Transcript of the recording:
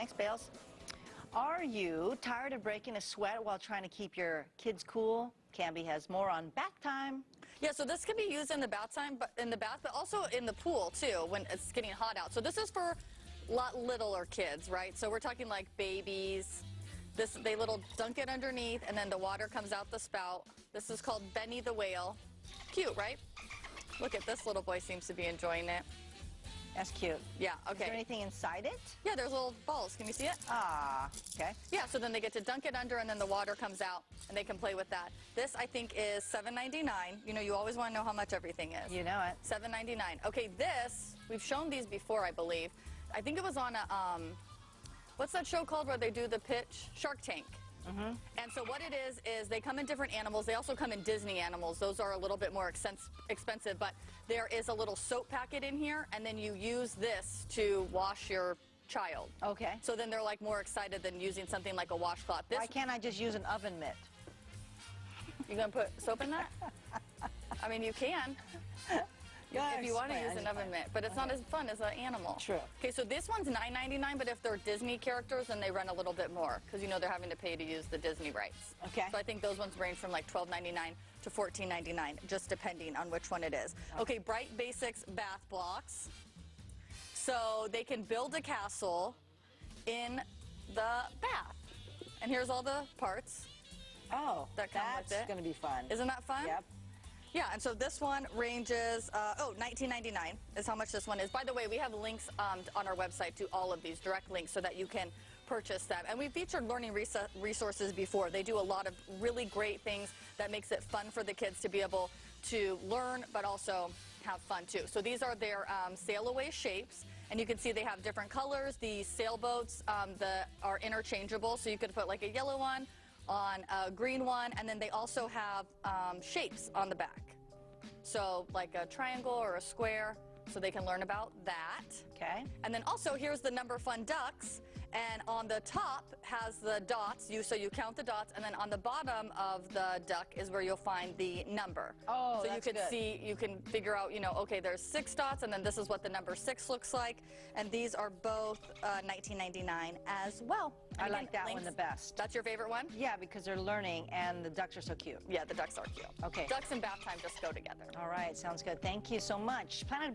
Thanks, Bales. Are you tired of breaking a sweat while trying to keep your kids cool? Cambi has more on bath time. Yeah, so this can be used in the bath, but also in the pool too when it's getting hot out. So this is for a lot littler kids, right? So we're talking like babies. They little dunk it underneath, and then the water comes out the spout. This is called Benny the Whale. Cute, right? Look at this little boy, seems to be enjoying it. That's cute. Yeah, okay. Is there anything inside it? Yeah, there's little balls. Can you see it? Ah, okay. Yeah, so then they get to dunk it under, and then the water comes out, and they can play with that. This, I think, is $7.99. You know, you always want to know how much everything is. You know it. $7.99. Okay, this, we've shown these before, I believe. I think it was on a, what's that show called where they do the pitch? Shark Tank. Mm-hmm. And so what it is they come in different animals. They also come in Disney animals. Those are a little bit more expensive, but there is a little soap packet in here, and then you use this to wash your child. Okay. So then they're like more excited than using something like a washcloth. Why can't I just use an oven mitt? You gonna put soap in that? I mean, you can. If you want to use an oven mitt, but it's not as fun as an animal. True. Okay, so this one's $9.99, but if they're Disney characters, then they run a little bit more because you know they're having to pay to use the Disney rights. Okay. So I think those ones range from like $12.99 to $14.99, just depending on which one it is. Okay, Bright Basics bath blocks. So they can build a castle in the bath. And here's all the parts. Oh, that come with it. That's going to be fun. Isn't that fun? Yep. Yeah, and so this one ranges, $19.99 is how much this one is. By the way, we have links on our website to all of these, direct links, so that you can purchase them. And we've featured learning resources before. They do a lot of really great things that makes it fun for the kids to be able to learn, but also have fun too. So these are their sail-away shapes, and you can see they have different colors. The sailboats are interchangeable, so you could put like a yellow one on a green one, and then they also have shapes on the back. So like a triangle or a square, so they can learn about that. Okay. And then also here's the number fun ducks, and on the top has the dots, so you count the dots, and then on the bottom of the duck is where you'll find the number. Oh, so that's you could good. see, you can figure out, you know, okay, there's 6 dots, and then this is what the number 6 looks like, and these are both $19.99 as well. And I again, like that one the best. That's your favorite one? Yeah, because they're learning, and the ducks are so cute. Yeah, the ducks are cute. Okay. Ducks and bath time just go together. All right, sounds good. Thank you so much. Planet